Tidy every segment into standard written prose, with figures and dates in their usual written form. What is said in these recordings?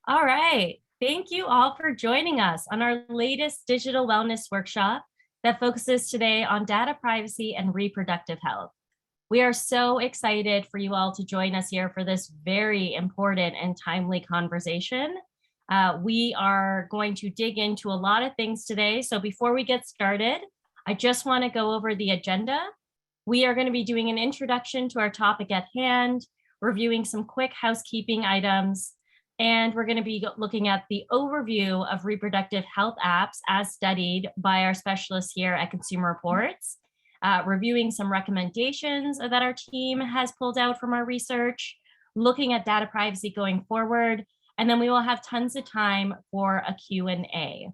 All right. Thank you all for joining us on our latest digital wellness workshop that focuses today on data privacy and reproductive health. We are so excited for you all to join us here for this very important and timely conversation. We are going to dig into a lot of things today. So before we get started, I just want to go over the agenda. We are going to be doing an introduction to our topic at hand, reviewing some quick housekeeping items, and we're going to be looking at the overview of reproductive health apps as studied by our specialists here at Consumer Reports, reviewing some recommendations that our team has pulled out from our research, looking at data privacy going forward, and then we will have tons of time for a Q&A.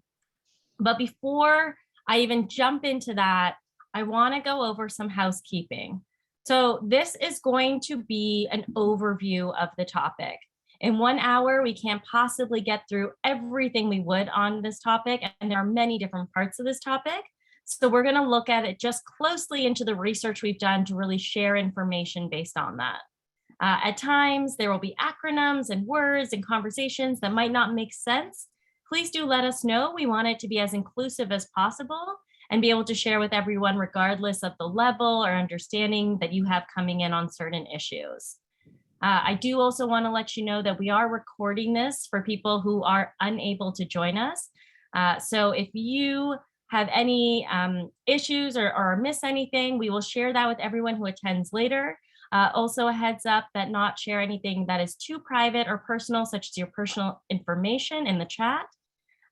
But before I even jump into that, I want to go over some housekeeping. So this is going to be an overview of the topic. In 1 hour, we can't possibly get through everything we would on this topic, and there are many different parts of this topic. So we're going to look at it just closely into the research we've done to really share information based on that. At times, there will be acronyms and words and conversations that might not make sense. Please do let us know. We want it to be as inclusive as possible and be able to share with everyone regardless of the level or understanding that you have coming in on certain issues. I do also want to let you know that we are recording this for people who are unable to join us. So if you have any issues or miss anything, we will share that with everyone who attends later. Also a heads up that not share anything that is too private or personal, such as your personal information in the chat.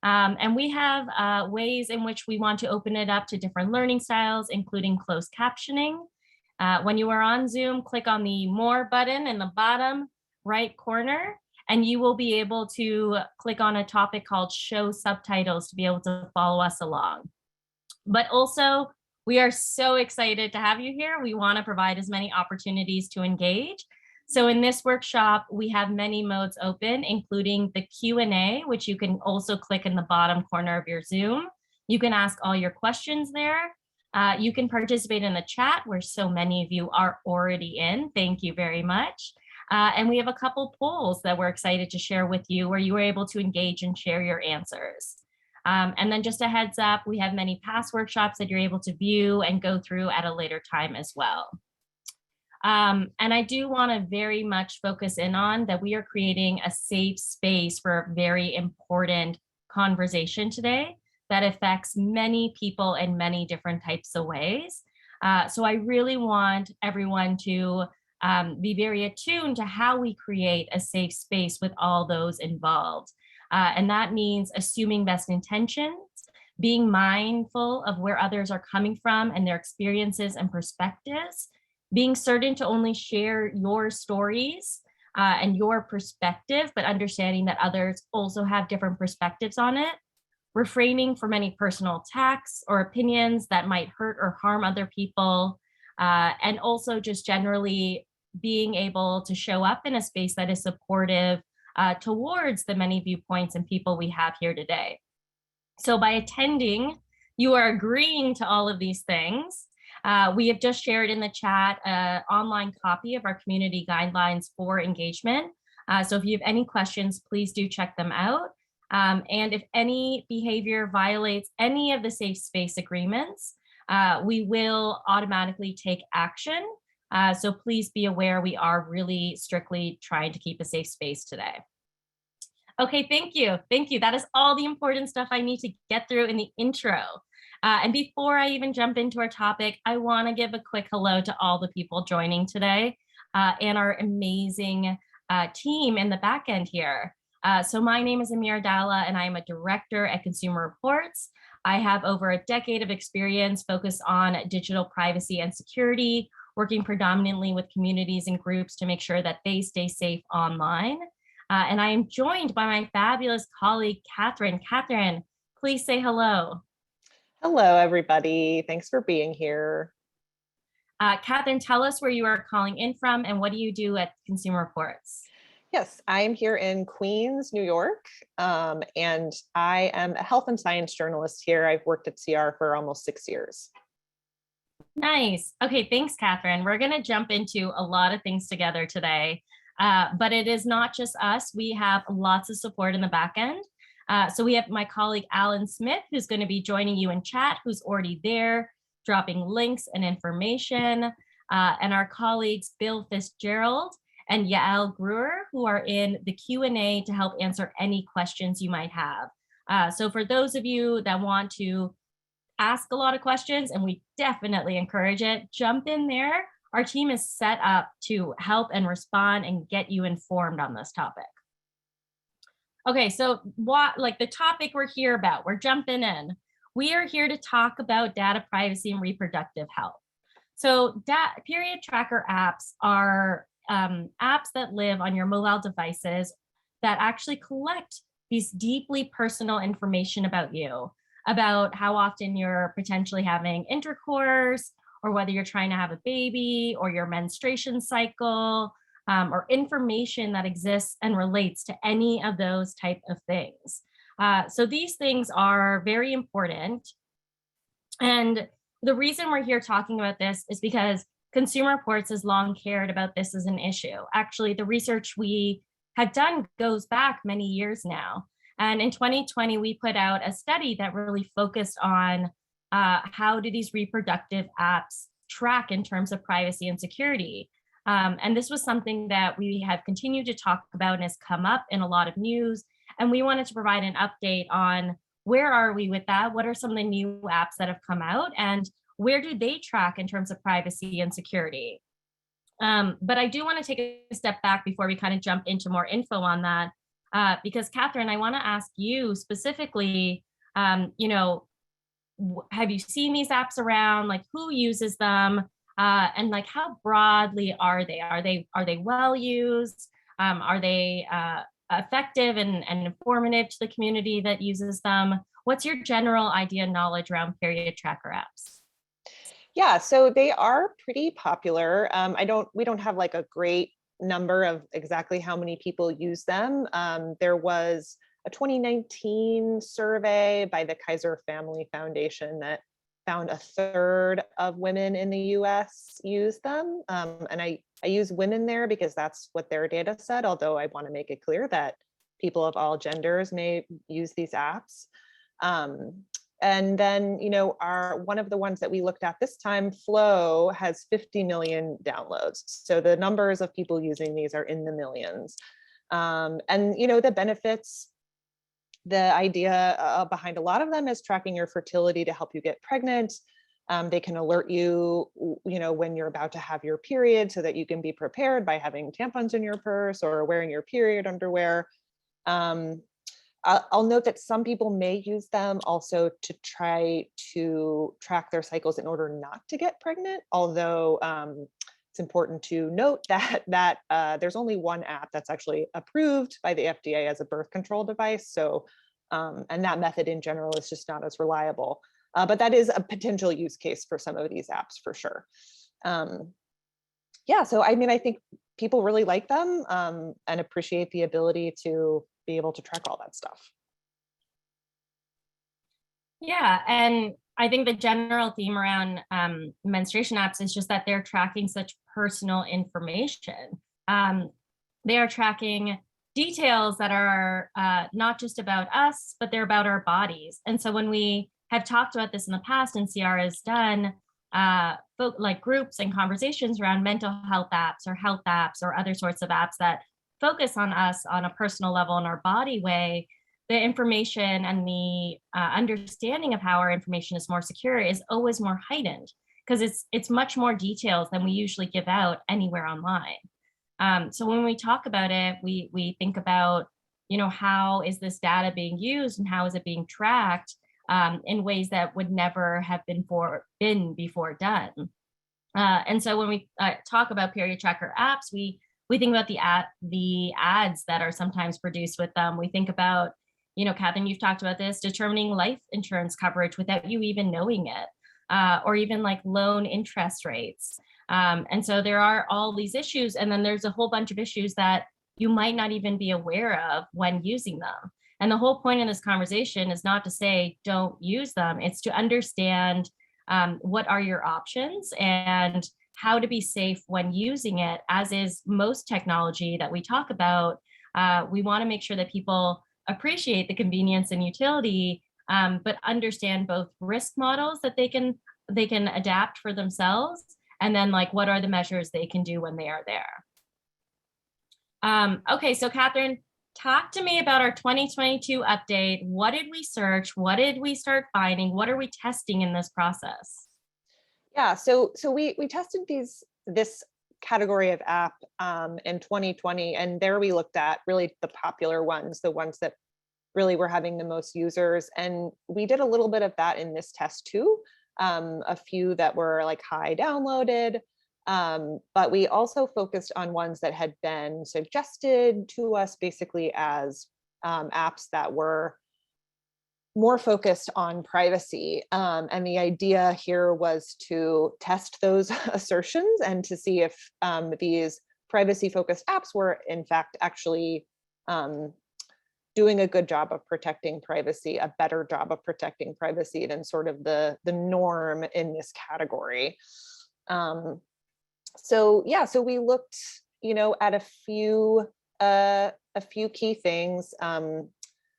And we have ways in which we want to open it up to different learning styles, including closed captioning. When you are on Zoom, click on the More button in the bottom right corner, and you will be able to click on a topic called Show Subtitles to be able to follow us along. But also, we are so excited to have you here. We want to provide as many opportunities to engage. So in this workshop, we have many modes open, including the Q&A, which you can also click in the bottom corner of your Zoom. You can ask all your questions there. You can participate in the chat, where so many of you are already in. Thank you very much. And we have a couple polls that we're excited to share with you where you were able to engage and share your answers. And then just a heads up, we have many past workshops that you're able to view and go through at a later time as well. And I do want to very much focus in on that we are creating a safe space for a very important conversation today that affects many people in many different types of ways. So I really want everyone to be very attuned to how we create a safe space with all those involved. And that means assuming best intentions, being mindful of where others are coming from and their experiences and perspectives, being certain to only share your stories and your perspective, but understanding that others also have different perspectives on it, refraining from any personal attacks or opinions that might hurt or harm other people, and also just generally being able to show up in a space that is supportive towards the many viewpoints and people we have here today. So by attending, you are agreeing to all of these things. We have just shared in the chat an online copy of our community guidelines for engagement. So if you have any questions, please do check them out. And if any behavior violates any of the safe space agreements, we will automatically take action. So please be aware we are really strictly trying to keep a safe space today. Okay, thank you. Thank you. That is all the important stuff I need to get through in the intro. And before I even jump into our topic, I want to give a quick hello to all the people joining today and our amazing team in the back end here. So my name is Amir Dalla, and I am a director at Consumer Reports. I have over a decade of experience focused on digital privacy and security, working predominantly with communities and groups to make sure that they stay safe online. And I am joined by my fabulous colleague, Catherine. Catherine, please say hello. Hello, everybody. Thanks for being here. Catherine, tell us where you are calling in from and what do you do at Consumer Reports? Yes, I am here in Queens, New York, and I am a health and science journalist here. I've worked at CR for almost 6 years. Nice. Okay, thanks, Catherine. We're going to jump into a lot of things together today. But it is not just us. We have lots of support in the back end. So we have my colleague, Alan Smith, who's going to be joining you in chat, who's already there, dropping links and information. And our colleagues, Bill Fitzgerald and Yael Gruer, who are in the Q&A to help answer any questions you might have. So for those of you that want to ask a lot of questions, and we definitely encourage it, jump in there. Our team is set up to help and respond and get you informed on this topic. Okay, so the topic we're here about, we're jumping in. We are here to talk about data privacy and reproductive health. So period tracker apps are apps that live on your mobile devices that actually collect these deeply personal information about you, about how often you're potentially having intercourse, or whether you're trying to have a baby, or your menstruation cycle, or information that exists and relates to any of those type of things. So these things are very important. And the reason we're here talking about this is because Consumer Reports has long cared about this as an issue. Actually, the research we have done goes back many years now. And in 2020, we put out a study that really focused on how do these reproductive apps track in terms of privacy and security. And this was something that we have continued to talk about and has come up in a lot of news. And we wanted to provide an update on where are we with that? What are some of the new apps that have come out? And where do they track in terms of privacy and security? But I do want to take a step back before we kind of jump into more info on that. Because Catherine, I want to ask you specifically, have you seen these apps around? Like, who uses them? And like, how broadly are they? Are they well used? Are they effective and informative to the community that uses them? What's your general idea and knowledge around period tracker apps? Yeah, so they are pretty popular. We don't have like a great number of exactly how many people use them. There was a 2019 survey by the Kaiser Family Foundation that found a third of women in the US use them. And I use women there because that's what their data said, although I want to make it clear that people of all genders may use these apps. And then, one of the ones that we looked at this time, Flow, has 50 million downloads. So the numbers of people using these are in the millions. And, the benefits, the idea behind a lot of them is tracking your fertility to help you get pregnant. They can alert you, when you're about to have your period so that you can be prepared by having tampons in your purse or wearing your period underwear. I'll note that some people may use them also to try to track their cycles in order not to get pregnant, although it's important to note that there's only one app that's actually approved by the FDA as a birth control device. So, and that method in general is just not as reliable. But that is a potential use case for some of these apps for sure. So I think people really like them and appreciate the ability to be able to track all that stuff. Yeah, and I think the general theme around menstruation apps is just that they're tracking such personal information. They are tracking details that are not just about us, but they're about our bodies. And so when we have talked about this in the past, and CR has done like groups and conversations around mental health apps or other sorts of apps that focus on us on a personal level in our body way, the information and the understanding of how our information is more secure is always more heightened because it's much more details than we usually give out anywhere online. So when we talk about it, we think about, how is this data being used and how is it being tracked in ways that would never have been before done. And so when we talk about period tracker apps, we think about the ads that are sometimes produced with them. We think about, Catherine, you've talked about this, determining life insurance coverage without you even knowing it, or even like loan interest rates. And so there are all these issues. And then there's a whole bunch of issues that you might not even be aware of when using them. And the whole point in this conversation is not to say don't use them. It's to understand what are your options and how to be safe when using it, as is most technology that we talk about. We want to make sure that people appreciate the convenience and utility, but understand both risk models that they can adapt for themselves, and then like what are the measures they can do when they are there. Okay, so Catherine, talk to me about our 2022 update. What did we search? What did we start finding? What are we testing in this process? Yeah, so we tested this category of app in 2020, and there we looked at really the popular ones, the ones that really were having the most users. And we did a little bit of that in this test too. A few that were like high downloaded, but we also focused on ones that had been suggested to us basically as apps that were more focused on privacy. And the idea here was to test those assertions and to see if these privacy focused apps were in fact actually doing a good job of protecting privacy, a better job of protecting privacy than sort of the norm in this category. So yeah, so we looked, at a few key things.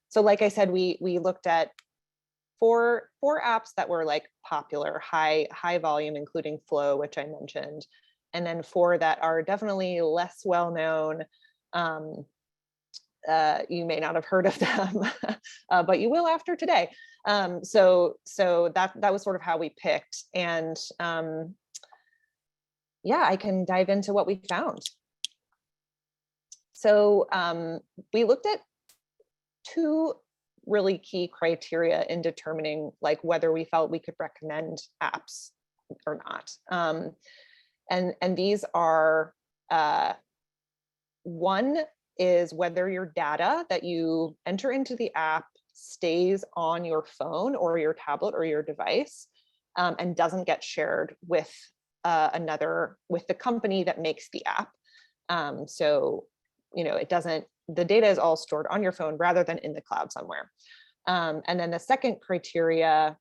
So like I said, we looked at four apps that were like popular, high volume, including Flow, which I mentioned, and then four that are definitely less well known. You may not have heard of them, but you will after today. So that was sort of how we picked, and yeah, I can dive into what we found. So we looked at two really key criteria in determining like whether we felt we could recommend apps or not. And these are, one is whether your data that you enter into the app stays on your phone or your tablet or your device, and doesn't get shared with with the company that makes the app. So, it doesn't, the data is all stored on your phone rather than in the cloud somewhere. And then the second criteria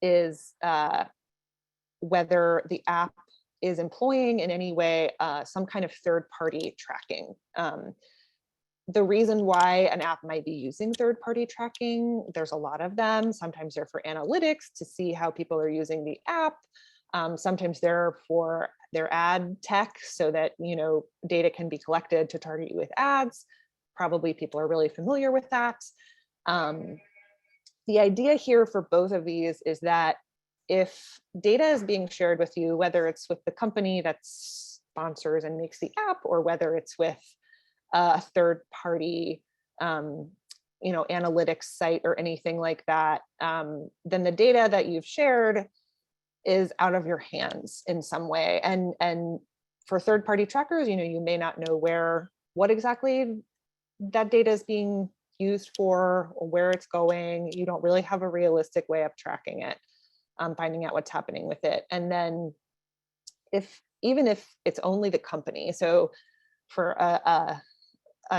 is whether the app is employing in any way some kind of third-party tracking. The reason why an app might be using third-party tracking, there's a lot of them. Sometimes they're for analytics to see how people are using the app. Sometimes they're for their ad tech so that, data can be collected to target you with ads. Probably people are really familiar with that. The idea here for both of these is that if data is being shared with you, whether it's with the company that sponsors and makes the app, or whether it's with a third party, analytics site or anything like that, then the data that you've shared is out of your hands in some way. And for third party trackers, you may not know what exactly that data is being used for or where it's going. You don't really have a realistic way of tracking it, finding out what's happening with it. And then even if it's only the company, so for a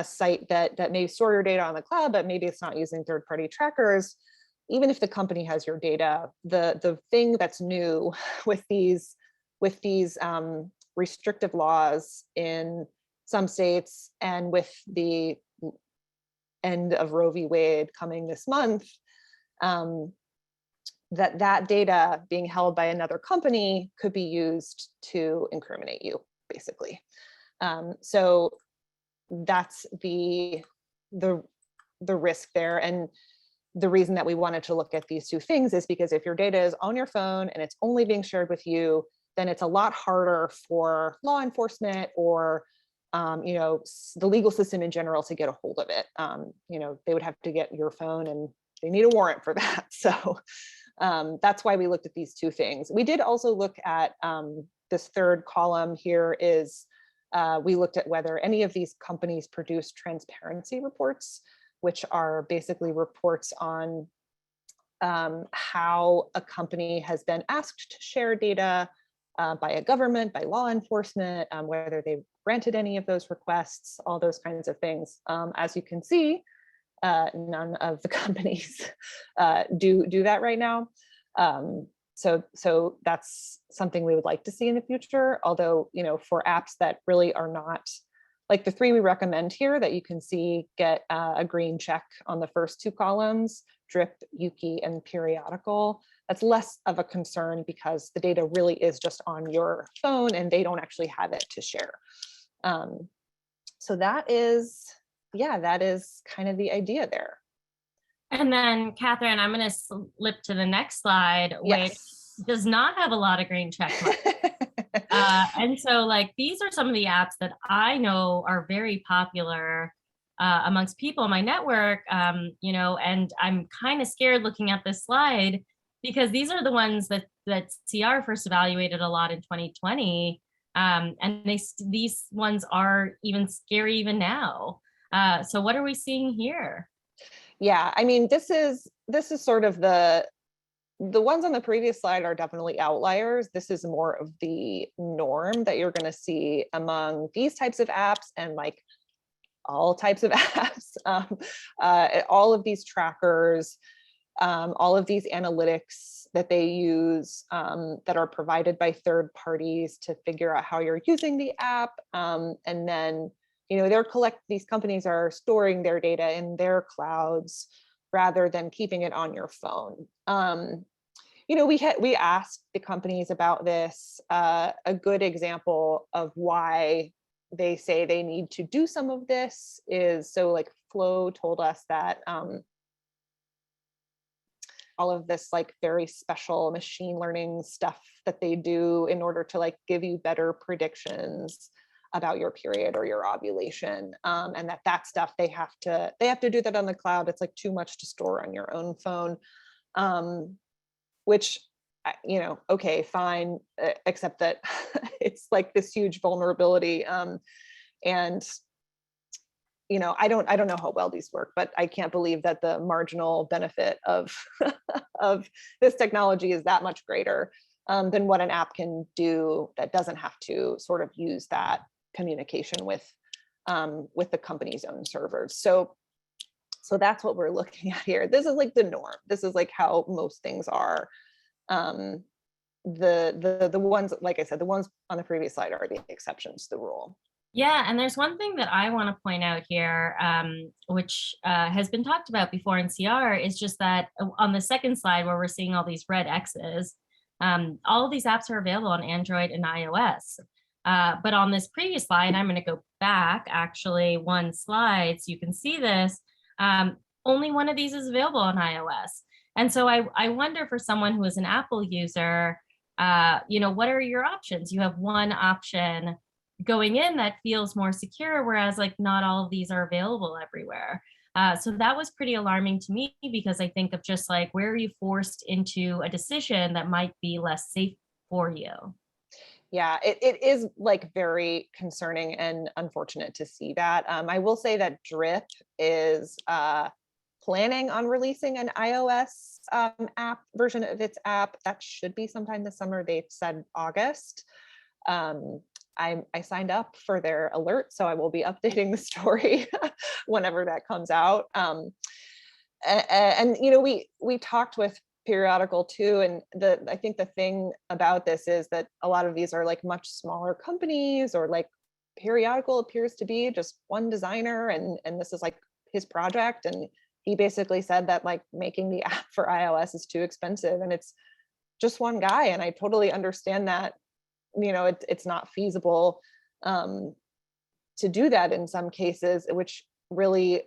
site that may store your data on the cloud, but maybe it's not using third party trackers, even if the company has your data, the thing that's new with these restrictive laws in some states, and with the end of Roe v. Wade coming this month, that data being held by another company could be used to incriminate you, basically. So that's the risk there. And the reason that we wanted to look at these two things is because if your data is on your phone and it's only being shared with you, then it's a lot harder for law enforcement or the legal system in general to get a hold of it. They would have to get your phone and they need a warrant for that. So that's why we looked at these two things. We did also look at this third column here is we looked at whether any of these companies produce transparency reports, which are basically reports on how a company has been asked to share data by a government, by law enforcement, whether they've granted any of those requests, all those kinds of things. As you can see, none of the companies do that right now. So that's something we would like to see in the future. Although, for apps that really are not like the three we recommend here that you can see get a green check on the first two columns, Drip, Yuki, and Periodical. That's less of a concern because the data really is just on your phone and they don't actually have it to share. So that is kind of the idea there. And then, Catherine, I'm going to slip to the next slide, which does not have a lot of green check marks. And so, these are some of the apps that I know are very popular amongst people in my network, and I'm kind of scared looking at this slide because these are the ones that CR first evaluated a lot in 2020. And these ones are even scary even now. So what are we seeing here? Yeah, I mean, this is sort of the ones on the previous slide are definitely outliers. This is more of the norm that you're going to see among these types of apps and all types of apps. All of these trackers, all of these analytics that they use that are provided by third parties to figure out how you're using the app. And then these companies are storing their data in their clouds rather than keeping it on your phone. We asked the companies about this. A good example of why they say they need to do some of this is, Flow told us that all of this very special machine learning stuff that they do in order to give you better predictions about your period or your ovulation, and that stuff they have to do that on the cloud. It's too much to store on your own phone, which okay, fine, except that it's this huge vulnerability, and I don't know how well these work, but I can't believe that the marginal benefit of of this technology is that much greater than what an app can do that doesn't have to sort of use that communication with the company's own servers. So that's what we're looking at here. This is the norm. This is how most things are. The ones, like I said, the ones on the previous slide are the exceptions to the rule. Yeah, and there's one thing that I want to point out here, which has been talked about before in CR, is just that on the second slide where we're seeing all these red X's, all of these apps are available on Android and iOS. But on this previous slide, I'm going to go back actually one slide so you can see this. Only one of these is available on iOS. And so I wonder, for someone who is an Apple user, what are your options? You have one option going in that feels more secure, whereas not all of these are available everywhere. So that was pretty alarming to me because I think of just where are you forced into a decision that might be less safe for you? Yeah, it is very concerning and unfortunate to see that. I will say that Drip is planning on releasing an iOS app version of its app. That should be sometime this summer. They've said August. I signed up for their alert, so I will be updating the story whenever that comes out. And we talked with Periodical too, and I think the thing about this is that a lot of these are much smaller companies, or Periodical appears to be just one designer, and this is his project, and he basically said that making the app for iOS is too expensive, and it's just one guy, and I totally understand that it's not feasible to do that in some cases, which really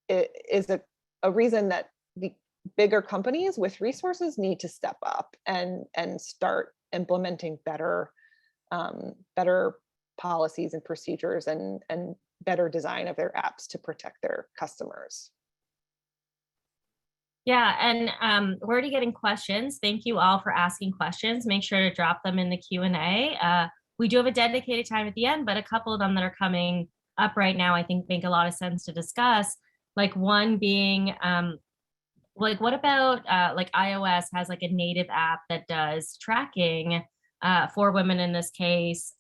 is a reason that the bigger companies with resources need to step up and start implementing better policies and procedures and better design of their apps to protect their customers. Yeah, and we're already getting questions. Thank you all for asking questions. Make sure to drop them in the Q&A. We do have a dedicated time at the end, but a couple of them that are coming up right now, I think make a lot of sense to discuss. One being, what about iOS has a native app that does tracking for women in this case,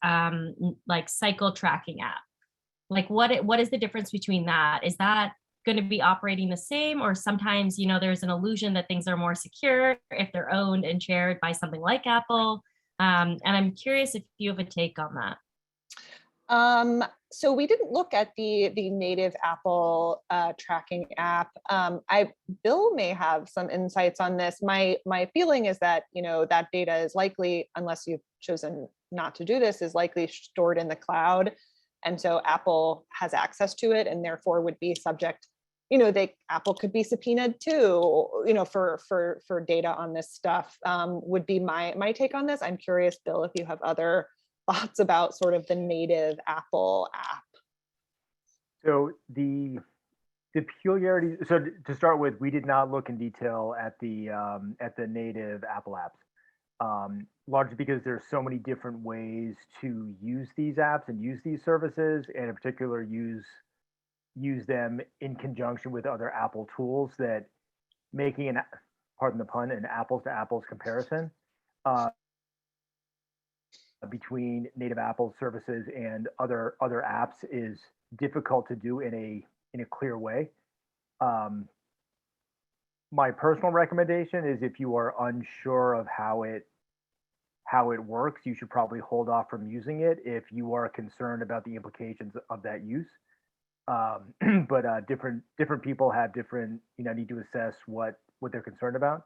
cycle tracking app. What is the difference between that? Is that going to be operating the same, or sometimes, there's an illusion that things are more secure if they're owned and shared by something like Apple. And I'm curious if you have a take on that. So we didn't look at the native Apple tracking app. Bill may have some insights on this. My feeling is that that data is likely, unless you've chosen not to do this, is likely stored in the cloud, and so Apple has access to it, and therefore would be subject. Apple could be subpoenaed too, for data on this stuff. Would be my take on this. I'm curious, Bill, if you have other thoughts about sort of the native Apple app. So the peculiarities. So to start with, we did not look in detail at the native Apple apps, largely because there's so many different ways to use these apps and use these services, and in particular use them in conjunction with other Apple tools, that making an, pardon the pun, an apples to apples comparison between native Apple services and other apps is difficult to do in a clear way. My personal recommendation is, if you are unsure of how it works, you should probably hold off from using it if you are concerned about the implications of that use. But different people have different, need to assess what they're concerned about.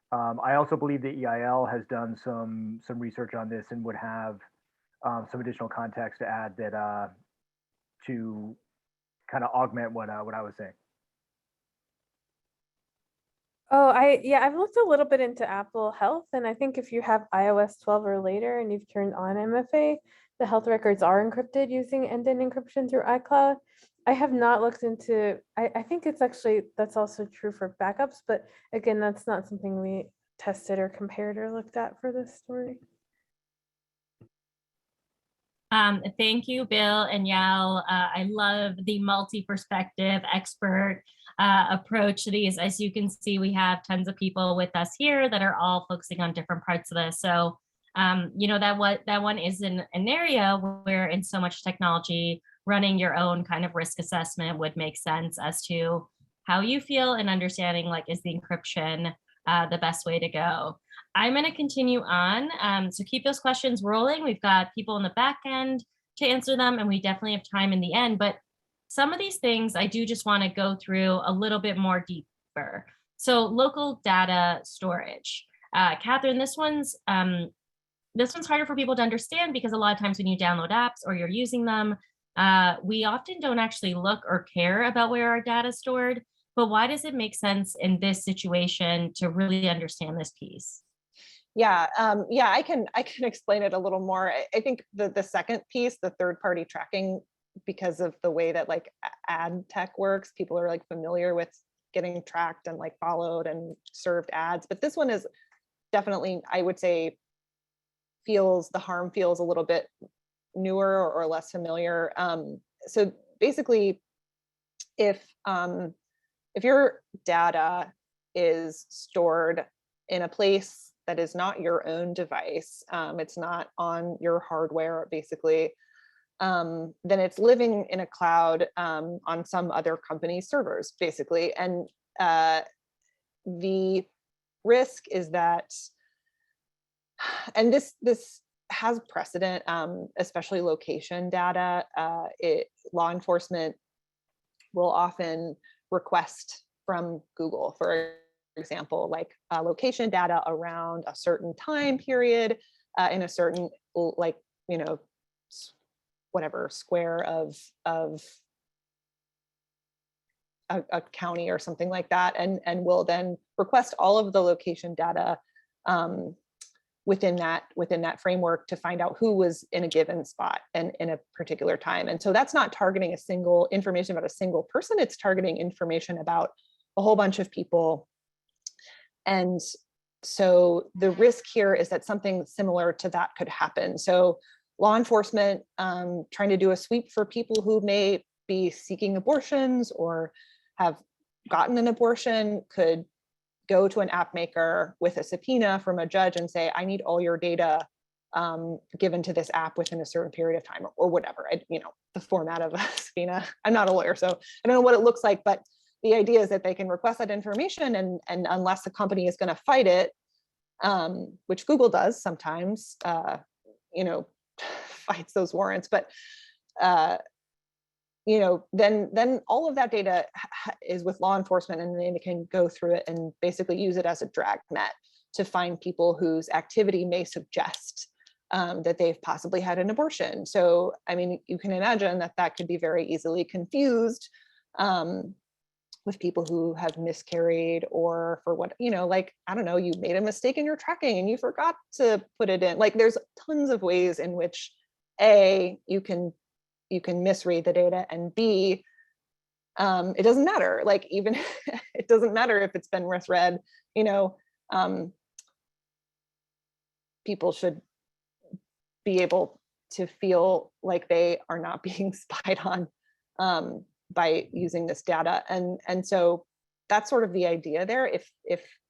I also believe the EIL has done some research on this and would have some additional context to add that to kind of augment what I was saying. Oh, I've looked a little bit into Apple Health, and I think if you have iOS 12 or later and you've turned on MFA, the health records are encrypted using end-to-end encryption through iCloud. I have not looked into, I think it's actually, that's also true for backups, but again, that's not something we tested or compared or looked at for this story. Thank you, Bill and Yao. I love the multi-perspective expert approach to these. As you can see, we have tons of people with us here that are all focusing on different parts of this. So, that one is an area where, in so much technology, running your own kind of risk assessment would make sense as to how you feel, and understanding, like, is the encryption the best way to go. I'm going to continue on. So keep those questions rolling. We've got people in the back end to answer them, and we definitely have time in the end. But some of these things I do just want to go through a little bit more deeper. So local data storage. Catherine, this one's harder for people to understand, because a lot of times when you download apps or you're using them, we often don't actually look or care about where our data is stored. But why does it make sense in this situation to really understand this piece? Yeah, I can explain it a little more. I think the second piece, the third-party tracking, because of the way that like ad tech works, people are like familiar with getting tracked and like followed and served ads. But this one is definitely, I would say, the harm feels a little bit newer or less familiar. So basically, if your data is stored in a place that is not your own device, it's not on your hardware, basically, then it's living in a cloud on some other company's servers, basically. And the risk is that, and this has precedent, especially location data. Law enforcement will often request from Google, for example, like location data around a certain time period in a certain, like, whatever square of a county or something like that, and will then request all of the location data within that framework to find out who was in a given spot and in a particular time. And so that's not targeting information about a single person, it's targeting information about a whole bunch of people. And so the risk here is that something similar to that could happen. So law enforcement trying to do a sweep for people who may be seeking abortions or have gotten an abortion could go to an app maker with a subpoena from a judge and say, I need all your data given to this app within a certain period of time, or whatever, the format of a subpoena. I'm not a lawyer, so I don't know what it looks like, but the idea is that they can request that information, and unless the company is going to fight it, which Google does sometimes, fights those warrants, but then all of that data is with law enforcement, and they can go through it and basically use it as a drag net to find people whose activity may suggest that they've possibly had an abortion. So, I mean, you can imagine that that could be very easily confused with people who have miscarried, or for what, like, I don't know, you made a mistake in your tracking and you forgot to put it in. Like, there's tons of ways in which A, you can misread the data, and B, it doesn't matter. Like, even it doesn't matter if it's been misread, people should be able to feel like they are not being spied on by using this data. And so that's sort of the idea there.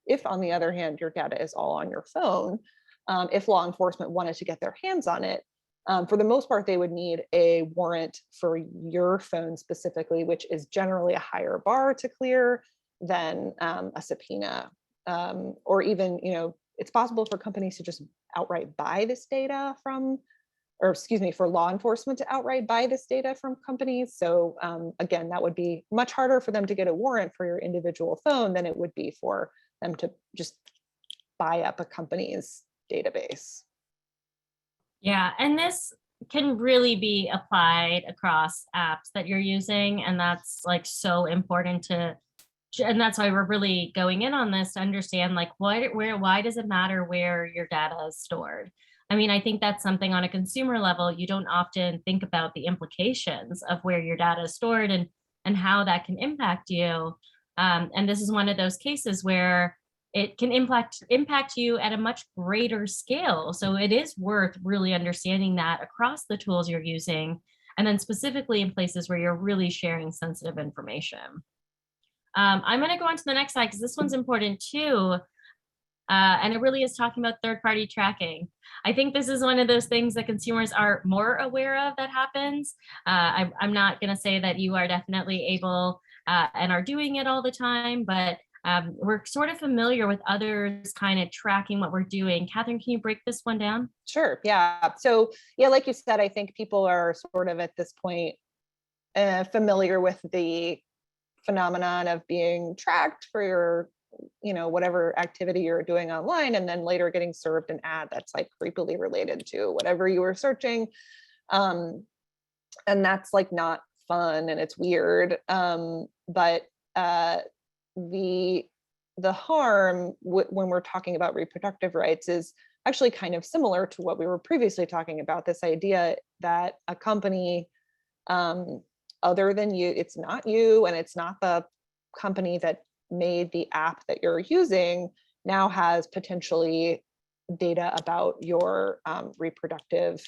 If on the other hand, your data is all on your phone, if law enforcement wanted to get their hands on it, for the most part, they would need a warrant for your phone specifically, which is generally a higher bar to clear than a subpoena. Or even, it's possible for companies to just outright buy this data for law enforcement to outright buy this data from companies. So again, that would be much harder for them to get a warrant for your individual phone than it would be for them to just buy up a company's database. Yeah, and this can really be applied across apps that you're using, and that's like so important and that's why we're really going in on this to understand, like, why does it matter where your data is stored? I mean, I think that's something on a consumer level, you don't often think about the implications of where your data is stored and how that can impact you. And this is one of those cases where it can impact you at a much greater scale. So it is worth really understanding that across the tools you're using, and then specifically in places where you're really sharing sensitive information. I'm going to go on to the next slide because this one's important too. And it really is talking about third-party tracking. I think this is one of those things that consumers are more aware of that happens. I'm not going to say that you are definitely able and are doing it all the time, but we're sort of familiar with others kind of tracking what we're doing. Catherine, can you break this one down? Sure. Yeah. So yeah, like you said, I think people are sort of at this point familiar with the phenomenon of being tracked for your, whatever activity you're doing online, and then later getting served an ad that's like creepily related to whatever you were searching. And that's like not fun, and it's weird. But the harm when we're talking about reproductive rights is actually kind of similar to what we were previously talking about, this idea that a company other than you, it's not you, and it's not the company that made the app that you're using, now has potentially data about your reproductive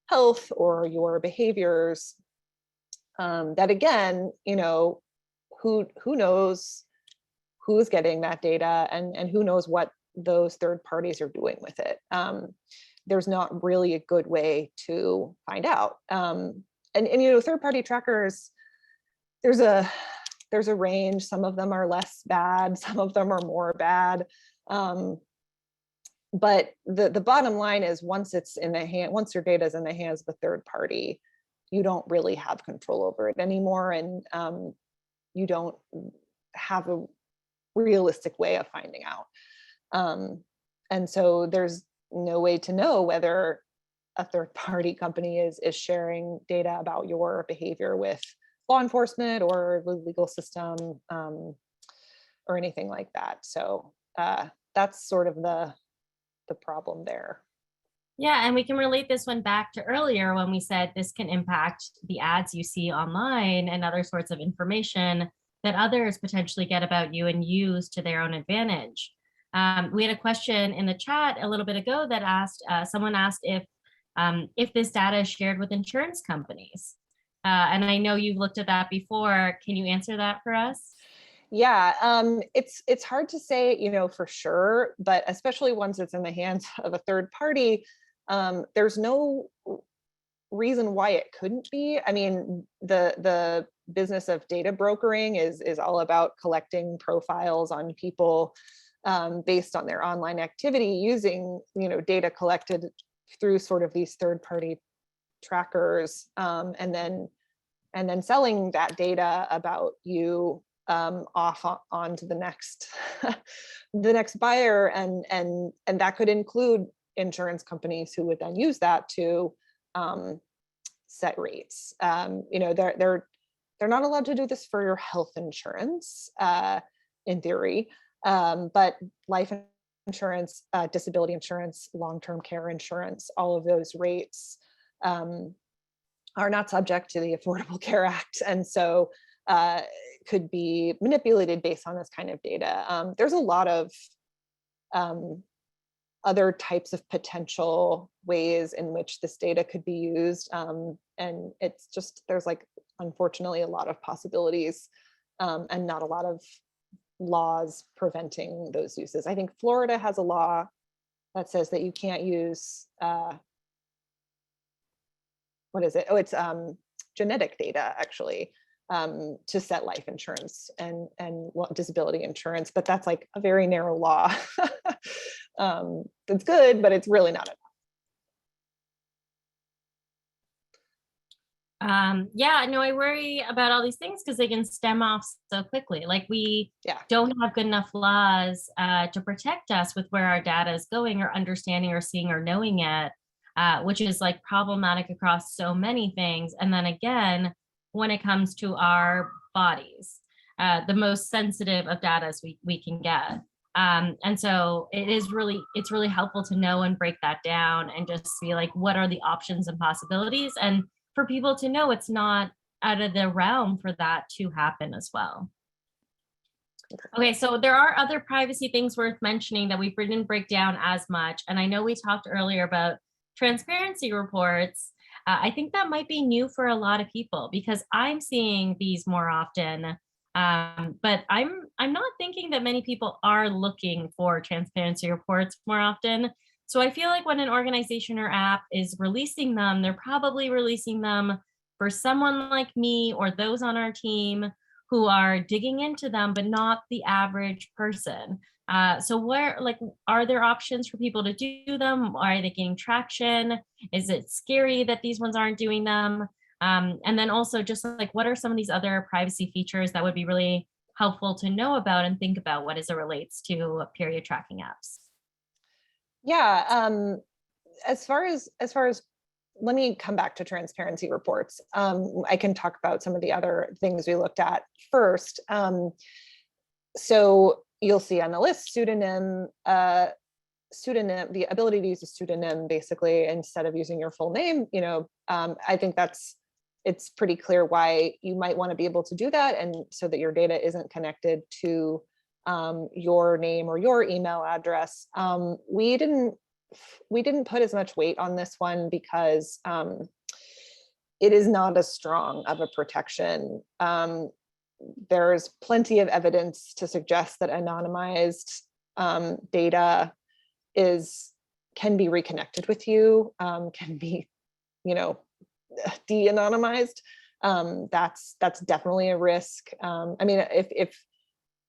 health or your behaviors, that again, who knows who's getting that data, and who knows what those third parties are doing with it. There's not really a good way to find out. And third-party trackers, there's a range. Some of them are less bad, some of them are more bad. But the bottom line is, once your data is in the hands of a third party, you don't really have control over it anymore, and you don't have a realistic way of finding out. And so there's no way to know whether a third party company is sharing data about your behavior with law enforcement or the legal system, or anything like that. So that's sort of the problem there. Yeah, and we can relate this one back to earlier when we said this can impact the ads you see online and other sorts of information that others potentially get about you and use to their own advantage. We had a question in the chat a little bit ago that asked, someone asked if this data is shared with insurance companies. And I know you've looked at that before. Can you answer that for us? Yeah, it's hard to say, for sure, but especially once it's in the hands of a third party, there's no reason why it couldn't be. I mean, the business of data brokering is all about collecting profiles on people based on their online activity using, data collected through sort of these third-party trackers, and then selling that data about you off onto the next the next buyer, and that could include insurance companies who would then use that to set rates. They're not allowed to do this for your health insurance in theory, but life insurance, disability insurance, long-term care insurance, all of those rates are not subject to the Affordable Care Act, and so could be manipulated based on this kind of data. There's a lot of other types of potential ways in which this data could be used, and it's just, there's like, unfortunately, a lot of possibilities and not a lot of laws preventing those uses. I think Florida has a law that says that you can't use what is it? Oh, it's genetic data, actually, to set life insurance and disability insurance, but that's like a very narrow law. It's good, but it's really not enough. Yeah, no, I worry about all these things because they can stem off so quickly. Like we Yeah. don't have good enough laws to protect us with where our data is going, or understanding or seeing or knowing it, which is like problematic across so many things. And then again, when it comes to our bodies, the most sensitive of data we can get. And so it's really helpful to know and break that down and just see like, what are the options and possibilities, and for people to know it's not out of the realm for that to happen as well. Okay, so there are other privacy things worth mentioning that we didn't break down as much. And I know we talked earlier about transparency reports. I think that might be new for a lot of people because I'm seeing these more often. But I'm not thinking that many people are looking for transparency reports more often. So I feel like when an organization or app is releasing them, they're probably releasing them for someone like me or those on our team who are digging into them, but not the average person. So are there options for people to do them? Are they gaining traction? Is it scary that these ones aren't doing them? And then also just like, what are some of these other privacy features that would be really helpful to know about and think about what as it relates to period tracking apps? Yeah, as far as let me come back to transparency reports. I can talk about some of the other things we looked at first. So you'll see on the list pseudonym, the ability to use a pseudonym basically instead of using your full name. I think it's pretty clear why you might want to be able to do that, and so that your data isn't connected to your name or your email address. We didn't put as much weight on this one because it is not as strong of a protection. There's plenty of evidence to suggest that anonymized data can be reconnected with you, can be, de-anonymized. That's definitely a risk. I mean,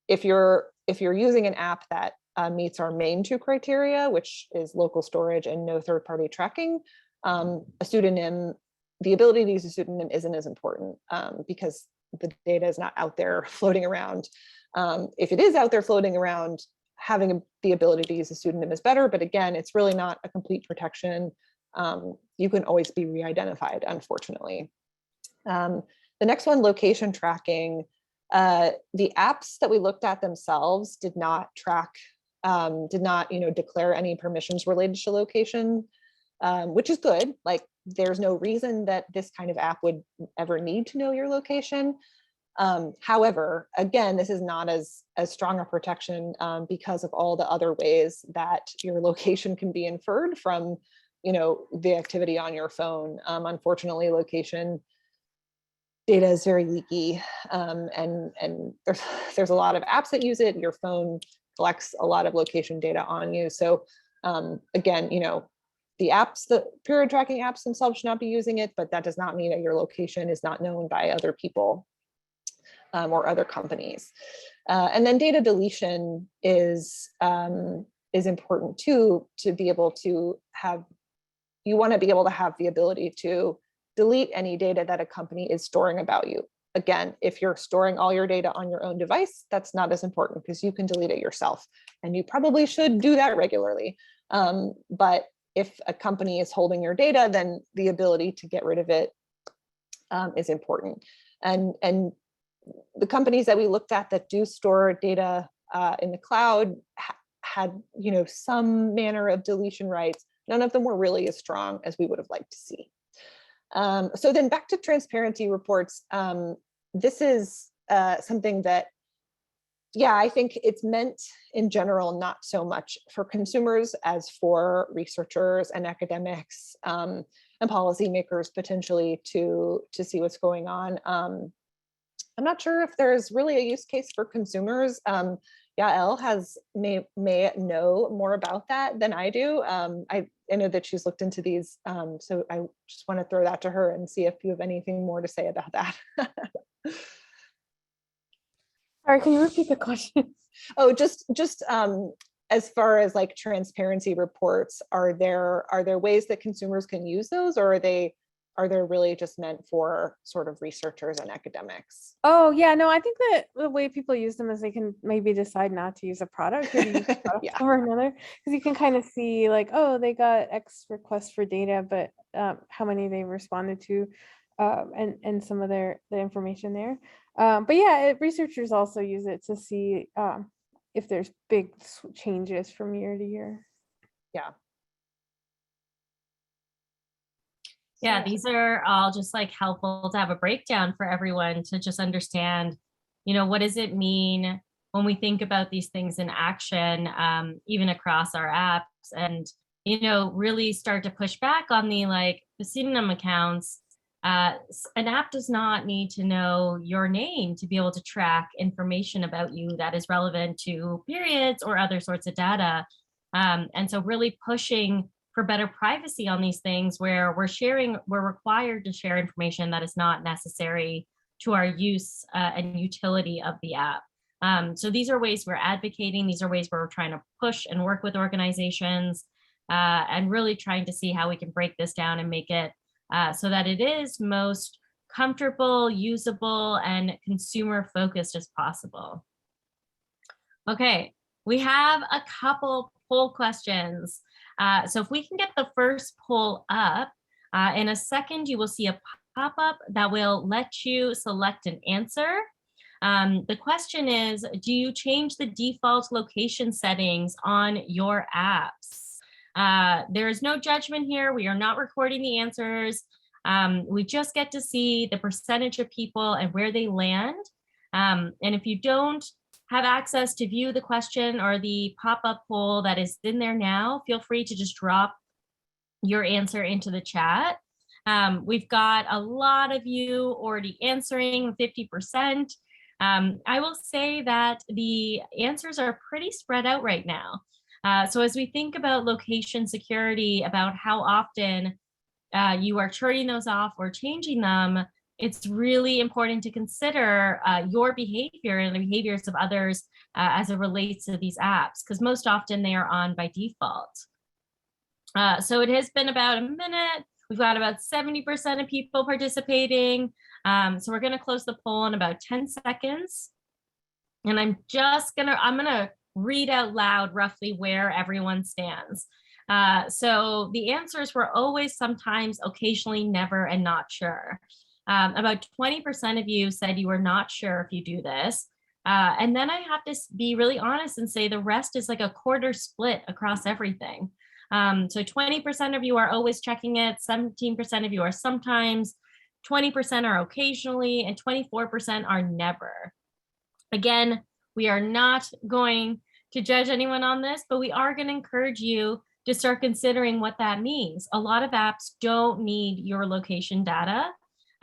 if you're using an app that meets our main two criteria, which is local storage and no third-party tracking, a pseudonym, the ability to use a pseudonym isn't as important because the data is not out there floating around. If it is out there floating around, having the ability to use a pseudonym is better, but again, it's really not a complete protection. You can always be re-identified, unfortunately. The next one, location tracking. The apps that we looked at themselves did not track, did not, declare any permissions related to location, which is good. Like, there's no reason that this kind of app would ever need to know your location. However, again, this is not as strong a protection because of all the other ways that your location can be inferred from, the activity on your phone. Unfortunately, location data is very leaky, and there's a lot of apps that use it. Your phone collects a lot of location data on you. So again, the period tracking apps themselves should not be using it, but that does not mean that your location is not known by other people. or other companies. And then data deletion is important too, to be able to have, you want to be able to have the ability to delete any data that a company is storing about you. Again, if you're storing all your data on your own device, that's not as important because you can delete it yourself. And you probably should do that regularly. But if a company is holding your data, then the ability to get rid of it is important. And the companies that we looked at that do store data in the cloud had, you know, some manner of deletion rights. None of them were really as strong as we would have liked to see. So then back to transparency reports. This is something that, yeah, I think it's meant in general, not so much for consumers as for researchers and academics and policymakers potentially to see what's going on. I'm not sure if there's really a use case for consumers. Yael may know more about that than I do. I know that she's looked into these, so I just want to throw that to her and see if you have anything more to say about that. Sorry, can you repeat the question? Oh, just as far as like transparency reports, are there ways that consumers can use those, or are they really just meant for sort of researchers and academics? Oh yeah, no, I think that the way people use them is they can maybe decide not to use a product or to use a product Yeah. over another, because you can kind of see like, oh, they got X requests for data, but how many they responded to, and some of the information there. But yeah, researchers also use it to see if there's big changes from year to year. Yeah. Yeah, these are all just like helpful to have a breakdown for everyone to just understand, you know, what does it mean when we think about these things in action, even across our apps, and, you know, really start to push back on the pseudonym accounts. An app does not need to know your name to be able to track information about you that is relevant to periods or other sorts of data. And so really pushing for better privacy on these things where we're required to share information that is not necessary to our use and utility of the app. So these are ways we're advocating. These are ways where we're trying to push and work with organizations and really trying to see how we can break this down and make it so that it is most comfortable, usable, and consumer focused as possible. Okay, we have a couple poll questions. So if we can get the first poll up, in a second, you will see a pop-up that will let you select an answer. The question is, do you change the default location settings on your apps? There is no judgment here. We are not recording the answers. We just get to see the percentage of people and where they land. And if you don't have access to view the question or the pop-up poll that is in there now, feel free to just drop your answer into the chat. We've got a lot of you already answering, 50%. I will say that the answers are pretty spread out right now. So as we think about location security, about how often you are turning those off or changing them, it's really important to consider your behavior and the behaviors of others as it relates to these apps, because most often they are on by default. So it has been about a minute. We've got about 70% of people participating. So we're going to close the poll in about 10 seconds. And I'm gonna read out loud roughly where everyone stands. So the answers were always, sometimes, occasionally, never, and not sure. About 20% of you said you were not sure if you do this. And then I have to be really honest and say the rest is like a quarter split across everything. So 20% of you are always checking it, 17% of you are sometimes, 20% are occasionally, and 24% are never. Again, we are not going to judge anyone on this, but we are going to encourage you to start considering what that means. A lot of apps don't need your location data.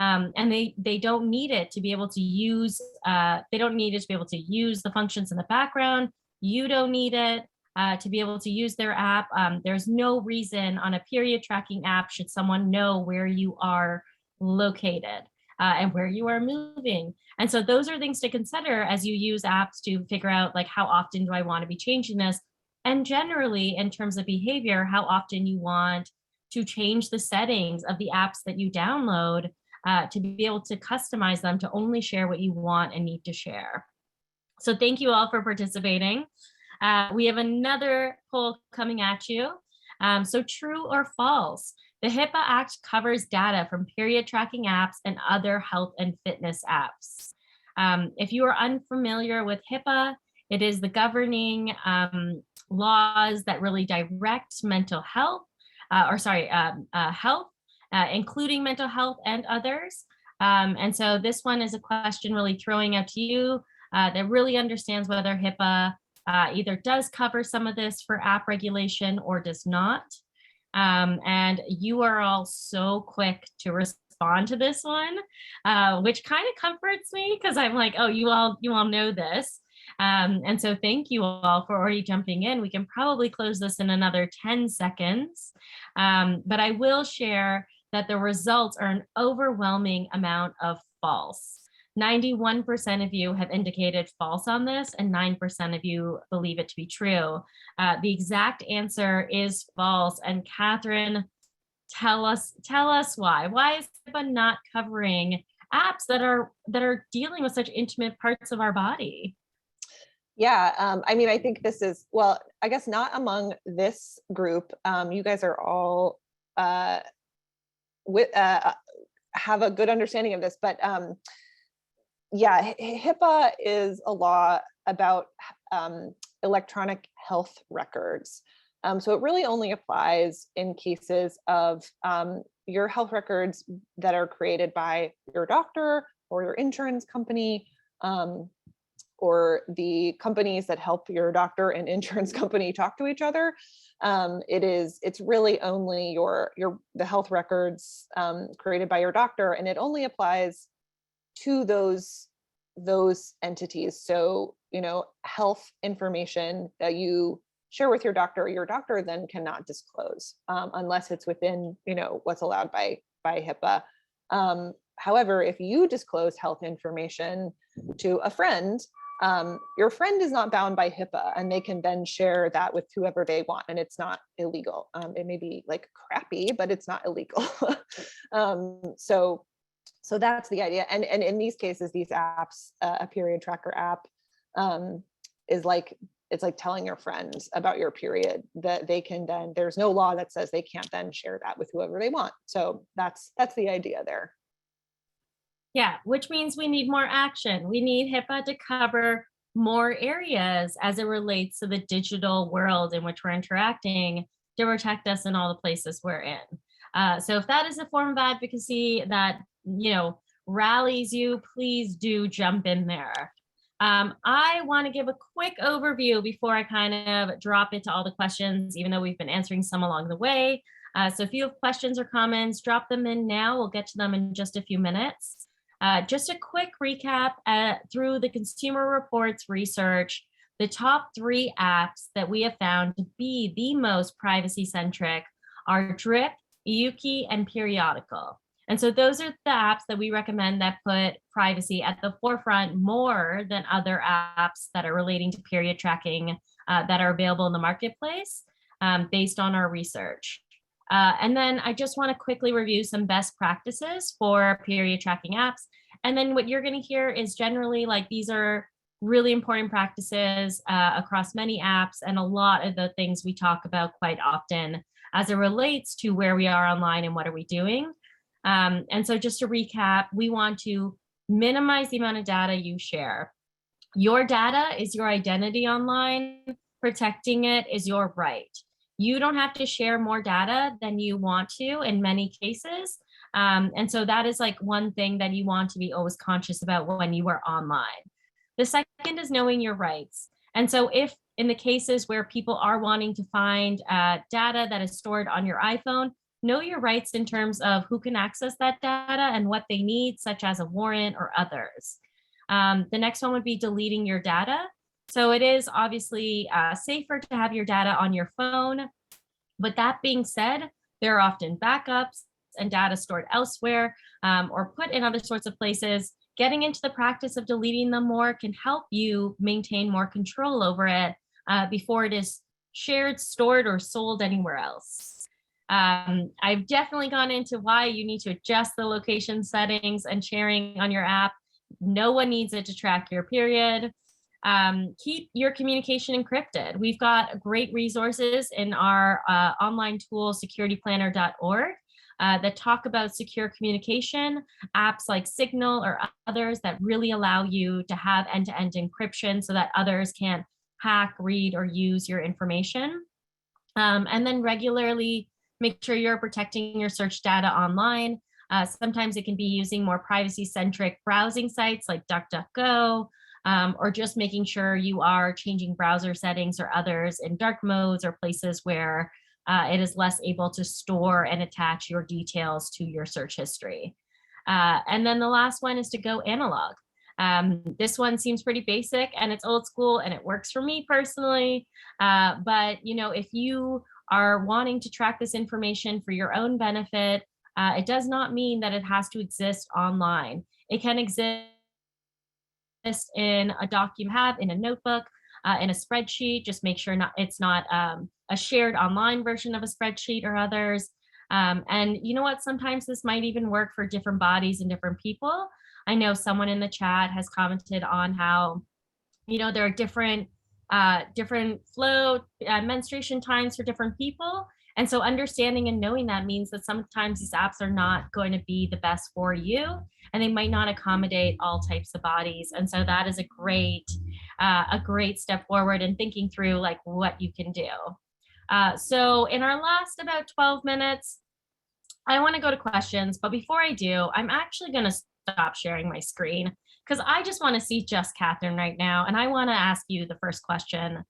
And they don't need it to be able to use, they don't need it to be able to use the functions in the background. You don't need it to be able to use their app. There's no reason on a period tracking app should someone know where you are located. and where you are moving. And so those are things to consider as you use apps to figure out like how often do I want to be changing this? And generally, in terms of behavior, how often you want to change the settings of the apps that you download to be able to customize them to only share what you want and need to share. So thank you all for participating. We have another poll coming at you. So true or false? The HIPAA Act covers data from period tracking apps and other health and fitness apps. If you are unfamiliar with HIPAA, it is the governing laws that really direct mental health, health, including mental health and others. And so this one is a question really throwing out to you that really understands whether HIPAA either does cover some of this for app regulation or does not. And you are all so quick to respond to this one, which kind of comforts me because I'm like, oh, you all know this. And so thank you all for already jumping in. We can probably close this in another 10 seconds. But I will share that the results are an overwhelming amount of false. 91% of you have indicated false on this, and 9% of you believe it to be true. The exact answer is false. And Catherine, tell us why. Why is HIPAA not covering apps that are dealing with such intimate parts of our body? Yeah, I mean, I think this is, well, I guess not among this group. You guys are all have a good understanding of this, but yeah, HIPAA is a law about electronic health records. So it really only applies in cases of your health records that are created by your doctor or your insurance company, or the companies that help your doctor and insurance company talk to each other. It's really only the health records created by your doctor, and it only applies to those entities. So, health information that you share with your doctor then cannot disclose unless it's within, what's allowed by HIPAA. However, if you disclose health information to a friend, your friend is not bound by HIPAA, and they can then share that with whoever they want, and it's not illegal. It may be like crappy, but it's not illegal. So that's the idea. And in these cases, these apps, a period tracker app, is like, it's like telling your friends about your period, that they can then, there's no law that says they can't then share that with whoever they want. So that's the idea there. Yeah, which means we need more action. We need HIPAA to cover more areas as it relates to the digital world in which we're interacting to protect us in all the places we're in. So if that is a form of advocacy that, rallies you, please do jump in there. I want to give a quick overview before I kind of drop into all the questions, even though we've been answering some along the way. So if you have questions or comments, drop them in now. We'll get to them in just a few minutes. Just a quick recap through the Consumer Reports research, the top 3 apps that we have found to be the most privacy-centric are Drip, Yuki, and Periodical. And so those are the apps that we recommend that put privacy at the forefront more than other apps that are relating to period tracking that are available in the marketplace based on our research. And then I just want to quickly review some best practices for period tracking apps. And then what you're going to hear is generally like these are really important practices across many apps and a lot of the things we talk about quite often as it relates to where we are online and what are we doing. And so just to recap, we want to minimize the amount of data you share. Your data is your identity online. Protecting it is your right. You don't have to share more data than you want to in many cases. And so that is like one thing that you want to be always conscious about when you are online. The second is knowing your rights. And so if in the cases where people are wanting to find data that is stored on your iPhone, know your rights in terms of who can access that data and what they need, such as a warrant or others. The next one would be deleting your data. So it is obviously safer to have your data on your phone. But that being said, there are often backups and data stored elsewhere or put in other sorts of places, getting into the practice of deleting them more can help you maintain more control over it before it is shared, stored, or sold anywhere else. I've definitely gone into why you need to adjust the location settings and sharing on your app. No one needs it to track your period. Keep your communication encrypted. We've got great resources in our online tool, securityplanner.org, that talk about secure communication, apps like Signal or others that really allow you to have end-to-end encryption so that others can't hack, read, or use your information. And then regularly make sure you're protecting your search data online. Sometimes it can be using more privacy-centric browsing sites like DuckDuckGo, or just making sure you are changing browser settings or others in dark modes or places where it is less able to store and attach your details to your search history. And then the last one is to go analog. This one seems pretty basic and it's old school and it works for me personally. But if you are wanting to track this information for your own benefit, it does not mean that it has to exist online. It can exist in a doc you have, in a notebook, in a spreadsheet. Just make sure it's not a shared online version of a spreadsheet or others. And you know what? Sometimes this might even work for different bodies and different people. I know someone in the chat has commented on how, there are different flow menstruation times for different people. And so understanding and knowing that means that sometimes these apps are not going to be the best for you, and they might not accommodate all types of bodies. And so that is a great step forward in thinking through like what you can do. So in our last about 12 minutes, I want to go to questions, but before I do, I'm actually going to stop sharing my screen because I just want to see just Catherine right now. And I want to ask you the first question,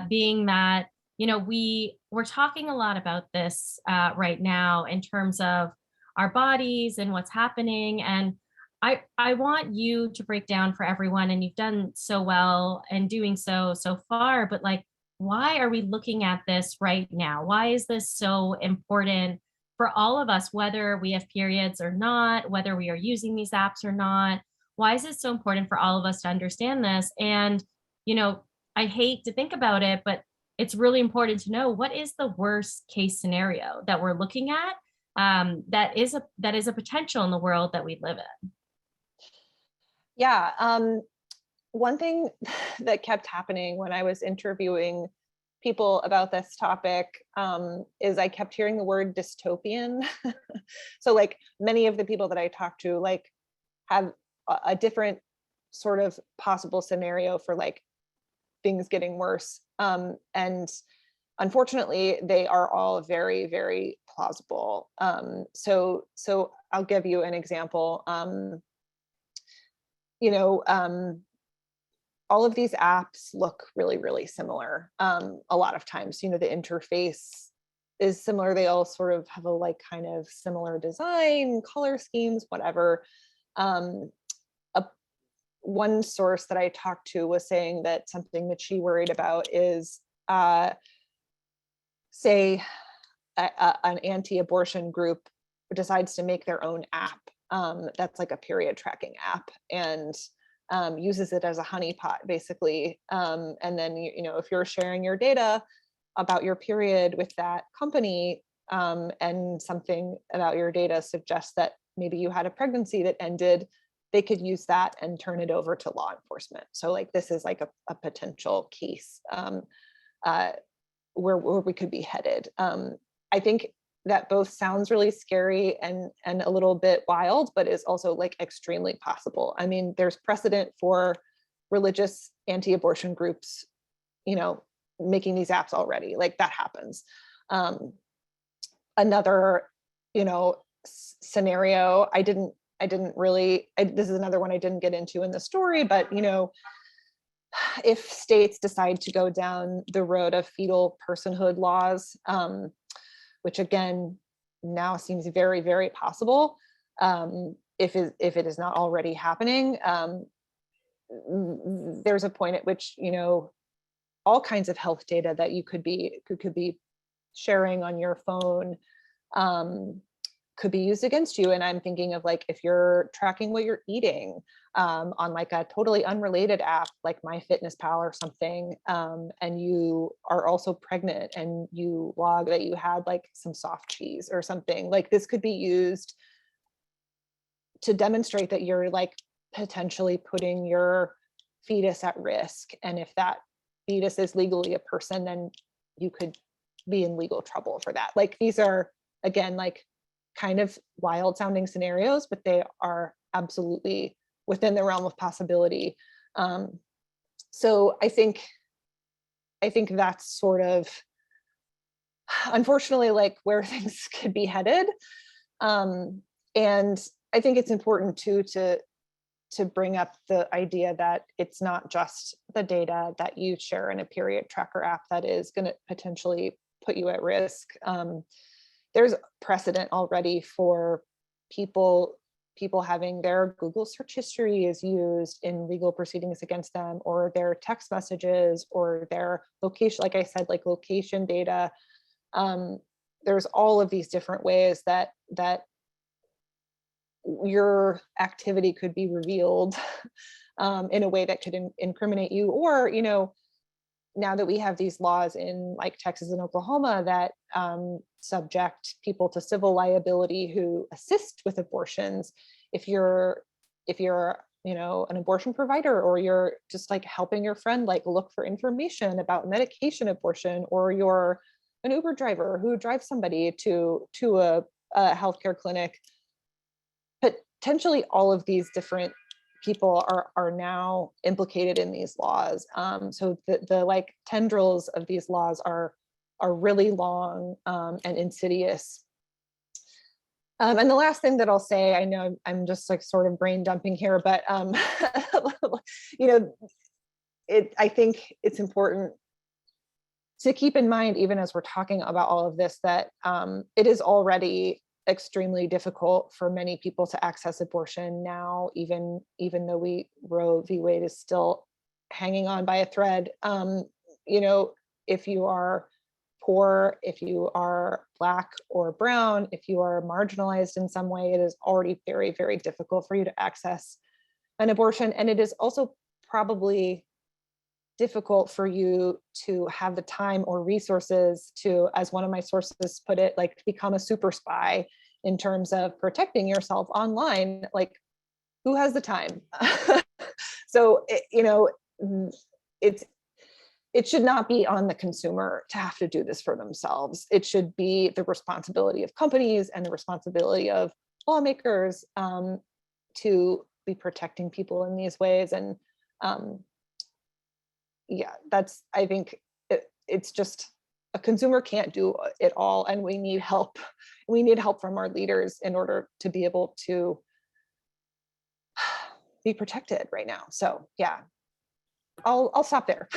being that, we're talking a lot about this right now in terms of our bodies and what's happening. And I want you to break down for everyone, and you've done so well and doing so far, but like, why are we looking at this right now? Why is this so important for all of us, whether we have periods or not, whether we are using these apps or not? Why is it so important for all of us to understand this? And, I hate to think about it, but it's really important to know what is the worst case scenario that we're looking at, that is a potential in the world that we live in. Yeah. One thing that kept happening when I was interviewing people about this topic is I kept hearing the word dystopian. So like many of the people that I talked to like have a different sort of possible scenario for like things getting worse. And unfortunately, they are all very, very plausible. So I'll give you an example. All of these apps look really, really similar. A lot of times, the interface is similar. They all sort of have a like kind of similar design, color schemes, whatever. One source that I talked to was saying that something that she worried about is, say, an anti-abortion group decides to make their own app that's like a period tracking app, and uses it as a honeypot, basically. And then, if you're sharing your data about your period with that company, and something about your data suggests that maybe you had a pregnancy that ended, they could use that and turn it over to law enforcement. So like, this is like a potential case where we could be headed. I think that both sounds really scary and a little bit wild, but is also like extremely possible. I mean, there's precedent for religious anti-abortion groups, making these apps already. Like that happens. Another, scenario, this is another one I didn't get into in the story, but if states decide to go down the road of fetal personhood laws, which again now seems very, very possible, if it is not already happening, there's a point at which all kinds of health data that you could be sharing on your phone could be used against you. And I'm thinking of like, if you're tracking what you're eating on like a totally unrelated app, like MyFitnessPal or something, and you are also pregnant and you log that you had like some soft cheese or something, like this could be used to demonstrate that you're like potentially putting your fetus at risk. And if that fetus is legally a person, then you could be in legal trouble for that. Like these are, again, like kind of wild sounding scenarios, but they are absolutely within the realm of possibility. So I think that's sort of, unfortunately, like where things could be headed. And I think it's important too to bring up the idea that it's not just the data that you share in a period tracker app that is going to potentially put you at risk. There's precedent already for people having their Google search history is used in legal proceedings against them, or their text messages, or their location, like I said, like location data. There's all of these different ways that your activity could be revealed in a way that could incriminate you. Or, you know, now that we have these laws in like Texas and Oklahoma that subject people to civil liability who assist with abortions, if you're you know, an abortion provider, or you're just like helping your friend like look for information about medication abortion, or you're an Uber driver who drives somebody to a healthcare clinic, potentially all of these different people are now implicated in these laws. So the like tendrils of these laws are really long and insidious. And the last thing that I'll say, I know I'm just like sort of brain dumping here, but you know, I think it's important to keep in mind, even as we're talking about all of this, that it is already extremely difficult for many people to access abortion now, even though Roe v. Wade is still hanging on by a thread. You know, if you are poor, if you are Black or brown, if you are marginalized in some way, it is already very, very difficult for you to access an abortion. And it is also probably difficult for you to have the time or resources to, as one of my sources put it, like become a super spy in terms of protecting yourself online. Like, who has the time? So, you know, it should not be on the consumer to have to do this for themselves. It should be the responsibility of companies and the responsibility of lawmakers to be protecting people in these ways. And yeah, I think it's just, a consumer can't do it all, and we need help. We need help from our leaders in order to be able to be protected right now. So yeah, I'll stop there.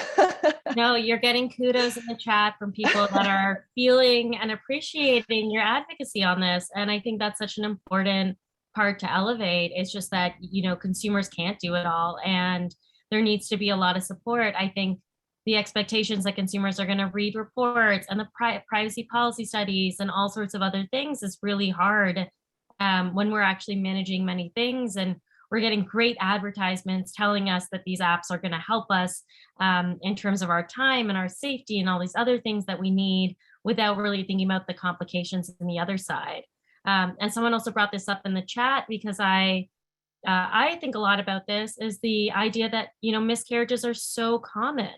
No, you're getting kudos in the chat from people that are feeling and appreciating your advocacy on this. And I think that's such an important part to elevate. It's just that, you know, consumers can't do it all, and there needs to be a lot of support. I think the expectations that consumers are going to read reports and the privacy policy studies and all sorts of other things is really hard when we're actually managing many things. And we're getting great advertisements telling us that these apps are going to help us in terms of our time and our safety and all these other things that we need, without really thinking about the complications on the other side. And someone also brought this up in the chat, because I think a lot about this, is the idea that, you know, miscarriages are so common.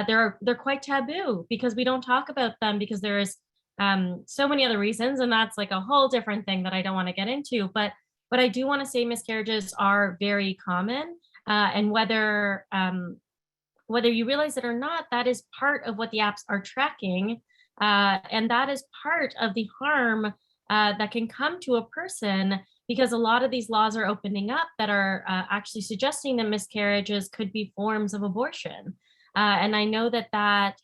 They're quite taboo because we don't talk about them, because there's so many other reasons, and that's like a whole different thing that I don't want to get into. But I do want to say miscarriages are very common, and whether you realize it or not, that is part of what the apps are tracking, and that is part of the harm that can come to a person, because a lot of these laws are opening up that are actually suggesting that miscarriages could be forms of abortion. And I know that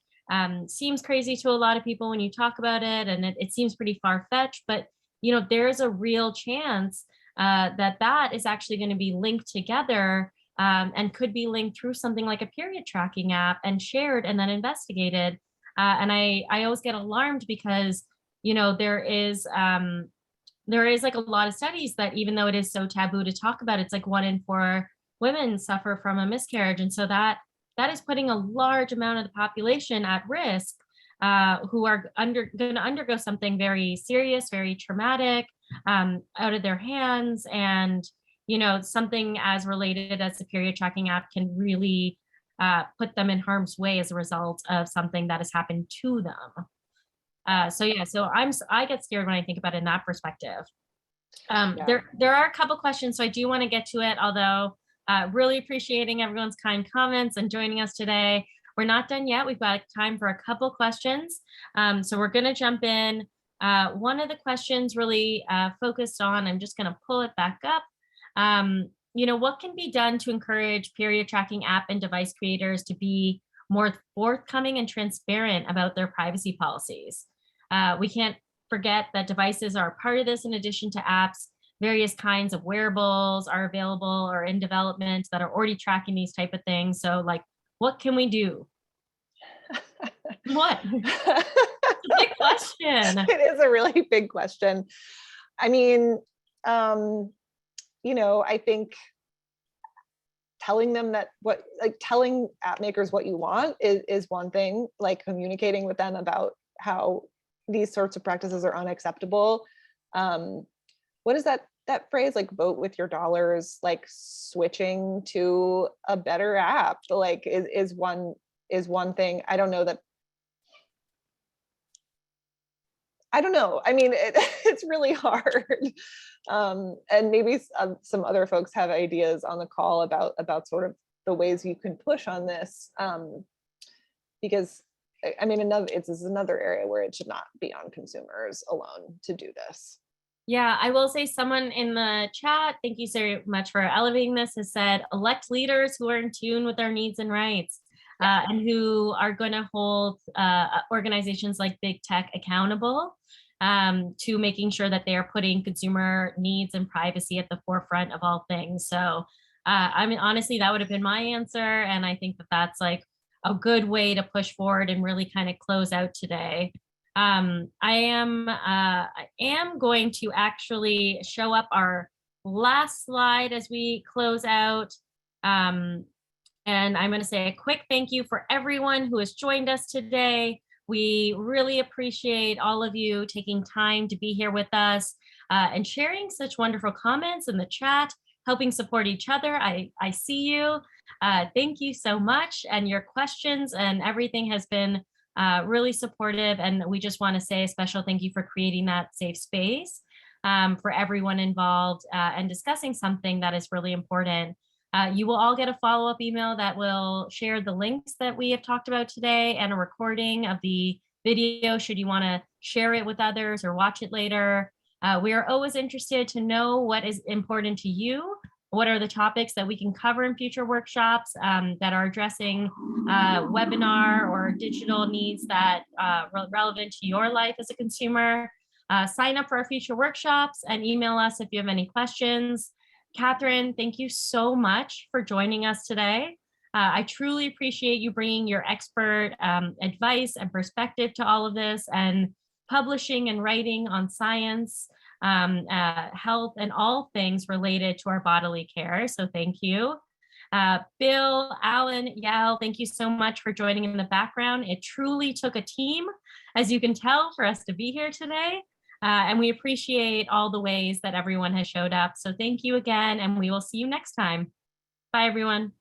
seems crazy to a lot of people when you talk about it, and it seems pretty far-fetched, but you know, there's a real chance that is actually going to be linked together, and could be linked through something like a period tracking app and shared and then investigated. And I always get alarmed because, you know, there is there is like a lot of studies that even though it is so taboo to talk about, it's like 1 in 4 women suffer from a miscarriage. And so that is putting a large amount of the population at risk, who are going to undergo something very serious, very traumatic, out of their hands. And, you know, something as related as the period tracking app can really put them in harm's way as a result of something that has happened to them. So yeah, so I get scared when I think about it in that perspective. Yeah. There are a couple questions, so I do want to get to it, although really appreciating everyone's kind comments and joining us today. We're not done yet. We've got time for a couple questions. So we're going to jump in. One of the questions really focused on, I'm just going to pull it back up. You know, what can be done to encourage period tracking app and device creators to be more forthcoming and transparent about their privacy policies? We can't forget that devices are a part of this in addition to apps. Various kinds of wearables are available or in development that are already tracking these type of things. So like, what can we do? What? It's a big question. It is a really big question. I mean, you know, I think telling them that telling app makers what you want is one thing, like communicating with them about how these sorts of practices are unacceptable. What is that phrase, like vote with your dollars, like switching to a better app, like is one thing. I don't know. I mean, it's really hard. And maybe some other folks have ideas on the call about sort of the ways you can push on this, because I mean, this is another area where it should not be on consumers alone to do this. Yeah, I will say someone in the chat, thank you so much for elevating this, has said, elect leaders who are in tune with our needs and rights, and who are going to hold organizations like big tech accountable to making sure that they are putting consumer needs and privacy at the forefront of all things. So, I mean, honestly, that would have been my answer. And I think that that's like a good way to push forward and really kind of close out today. I am going to actually show up our last slide as we close out. And I'm going to say a quick thank you for everyone who has joined us today. We really appreciate all of you taking time to be here with us and sharing such wonderful comments in the chat, helping support each other. I see you. Thank you so much. And your questions and everything has been really supportive. And we just want to say a special thank you for creating that safe space for everyone involved and discussing something that is really important. You will all get a follow-up email that will share the links that we have talked about today and a recording of the video should you want to share it with others or watch it later. We are always interested to know what is important to you. What are the topics that we can cover in future workshops that are addressing webinar or digital needs that are relevant to your life as a consumer? Sign up for our future workshops and email us if you have any questions. Catherine, thank you so much for joining us today. I truly appreciate you bringing your expert advice and perspective to all of this and publishing and writing on science, health, and all things related to our bodily care. So thank you. Bill, Alan, Yal, thank you so much for joining in the background. It truly took a team, as you can tell, for us to be here today. And we appreciate all the ways that everyone has showed up. So thank you again, and we will see you next time. Bye, everyone.